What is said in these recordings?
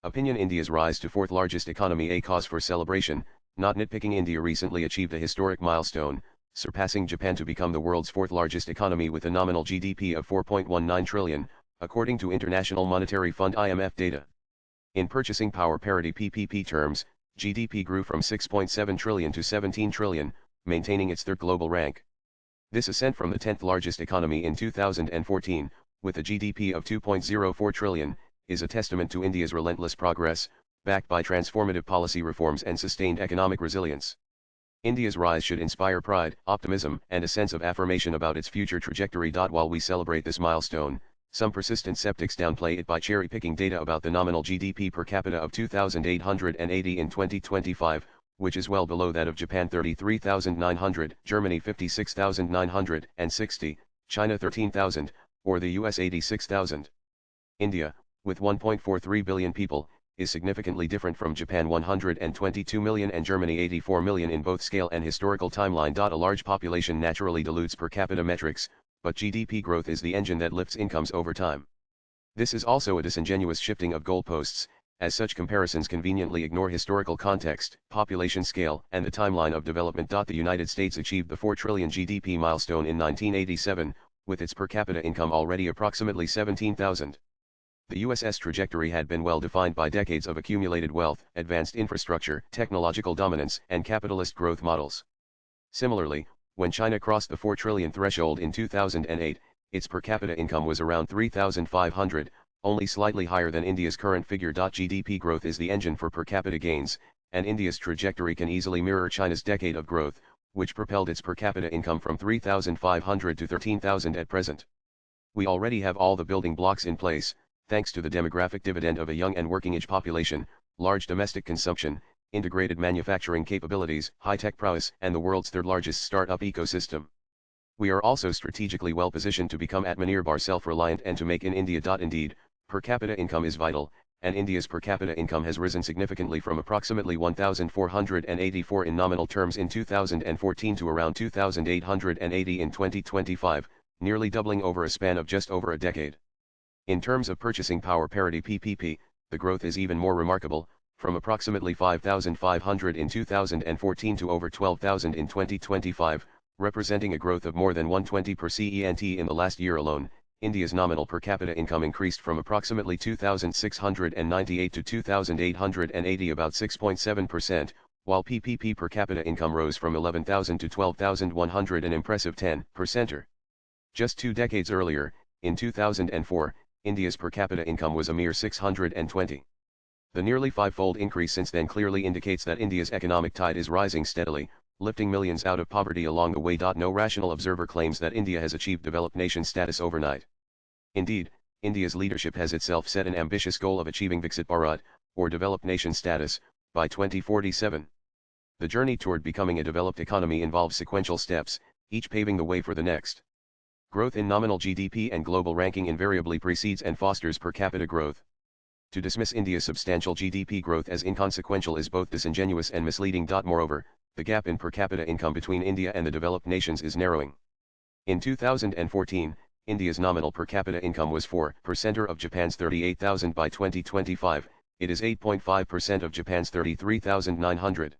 Opinion: India's rise to fourth largest economy a cause for celebration, not nitpicking. India recently achieved a historic milestone, surpassing Japan to become the world's fourth largest economy with a nominal GDP of 4.19 trillion, according to International Monetary Fund (IMF) data. In purchasing power parity (PPP) terms, GDP grew from 6.7 trillion to 17 trillion, maintaining its third global rank. This ascent from the 10th largest economy in 2014, with a GDP of 2.04 trillion, is a testament to India's relentless progress, backed by transformative policy reforms and sustained economic resilience. India's rise should inspire pride, optimism, and a sense of affirmation about its future trajectory. While we celebrate this milestone, some persistent skeptics downplay it by cherry-picking data about the nominal GDP per capita of 2,880 in 2025, which is well below that of Japan 33,900, Germany 56,960, China 13,000, or the US 86,000. India, with 1.43 billion people, is significantly different from Japan 122 million and Germany 84 million in both scale and historical timeline. A large population naturally dilutes per capita metrics, but GDP growth is the engine that lifts incomes over time. This is also a disingenuous shifting of goalposts, as such comparisons conveniently ignore historical context, population scale, and the timeline of development. The United States achieved the 4 trillion GDP milestone in 1987, with its per capita income already approximately $17,000. The US's trajectory had been well defined by decades of accumulated wealth, advanced infrastructure, technological dominance, and capitalist growth models. Similarly, when China crossed the 4 trillion threshold in 2008, its per capita income was around 3,500, only slightly higher than India's current figure. GDP growth is the engine for per capita gains, and India's trajectory can easily mirror China's decade of growth, which propelled its per capita income from 3,500 to 13,000 at present. We already have all the building blocks in place, thanks to the demographic dividend of a young and working-age population, large domestic consumption, integrated manufacturing capabilities, high-tech prowess, and the world's third-largest startup ecosystem. We are also strategically well-positioned to become Atmanirbhar self-reliant and to make in India. Indeed, per capita income is vital, and India's per capita income has risen significantly from approximately 1,484 in nominal terms in 2014 to around 2,880 in 2025, nearly doubling over a span of just over a decade. In terms of purchasing power parity (PPP), the growth is even more remarkable, from approximately 5,500 in 2014 to over 12,000 in 2025, representing a growth of more than 120% in the last year alone. India's nominal per capita income increased from approximately 2,698 to 2,880, about 6.7%, while PPP per capita income rose from 11,000 to 12,100, an impressive 10%. Just 2 decades earlier, in 2004, India's per capita income was a mere 620. The nearly five-fold increase since then clearly indicates that India's economic tide is rising steadily, lifting millions out of poverty along the way. No rational observer claims that India has achieved developed nation status overnight. Indeed, India's leadership has itself set an ambitious goal of achieving Viksit Bharat, or developed nation status, by 2047. The journey toward becoming a developed economy involves sequential steps, each paving the way for the next. Growth in nominal GDP and global ranking invariably precedes and fosters per capita growth. To dismiss India's substantial GDP growth as inconsequential is both disingenuous and misleading. Moreover, the gap in per capita income between India and the developed nations is narrowing. In 2014, India's nominal per capita income was 4% of Japan's 38,000. By 2025, it is 8.5% of Japan's 33,900.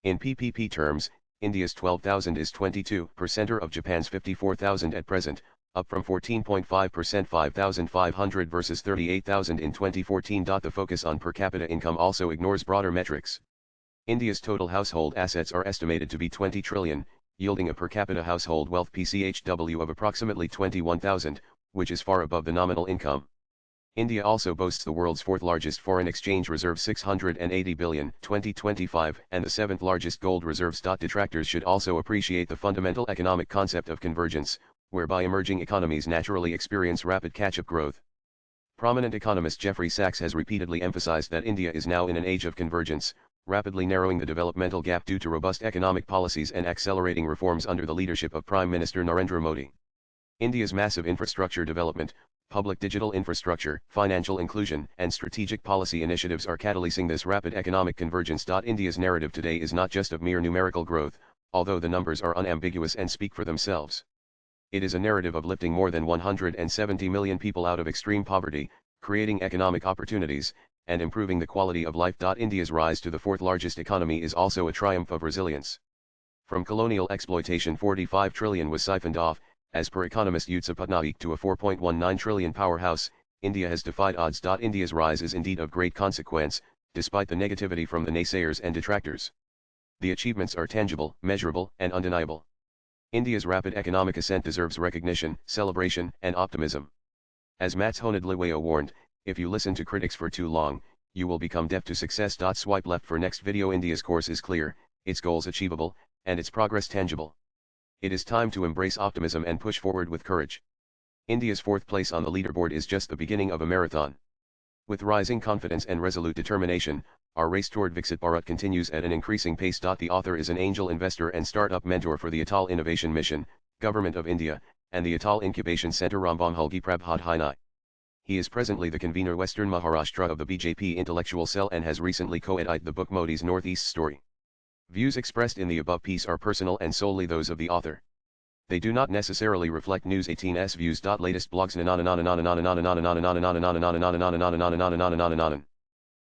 In PPP terms, India's 12,000 is 22% of Japan's 54,000 at present, up from 14.5%, 5,500 versus 38,000 in 2014. The focus on per capita income also ignores broader metrics. India's total household assets are estimated to be 20 trillion, yielding a per capita household wealth (PCHW) of approximately 21,000, which is far above the nominal income. India also boasts the world's fourth-largest foreign exchange reserve, 680 billion 2025, and the seventh-largest gold reserves. Detractors should also appreciate the fundamental economic concept of convergence, whereby emerging economies naturally experience rapid catch-up growth. Prominent economist Jeffrey Sachs has repeatedly emphasized that India is now in an age of convergence, rapidly narrowing the developmental gap due to robust economic policies and accelerating reforms under the leadership of Prime Minister Narendra Modi. India's massive infrastructure development, public digital infrastructure, financial inclusion, and strategic policy initiatives are catalyzing this rapid economic convergence. India's narrative today is not just of mere numerical growth, although the numbers are unambiguous and speak for themselves. It is a narrative of lifting more than 170 million people out of extreme poverty, creating economic opportunities, and improving the quality of life. India's rise to the fourth largest economy is also a triumph of resilience. From colonial exploitation, 45 trillion was siphoned off, as per economist Yusuf Patnaik, to a 4.19 trillion powerhouse. India has defied odds. India's rise is indeed of great consequence, despite the negativity from the naysayers and detractors. The achievements are tangible, measurable, and undeniable. India's rapid economic ascent deserves recognition, celebration, and optimism. As Mats Honedlewaya warned, if you listen to critics for too long, you will become deaf to success. Swipe left for next video. India's course is clear, its goals achievable, and its progress tangible. It is time to embrace optimism and push forward with courage. India's fourth place on the leaderboard is just the beginning of a marathon. With rising confidence and resolute determination, our race toward Viksit Bharat continues at an increasing pace. The author is an angel investor and startup mentor for the Atal Innovation Mission, Government of India, and the Atal Incubation Centre Rambamhulgi Prabhat Hainai. He is presently the convener Western Maharashtra of the BJP intellectual cell and has recently co-edited the book Modi's Northeast Story. Views expressed in the above piece are personal and solely those of the author. They do not necessarily reflect News 18's views. Latest blogs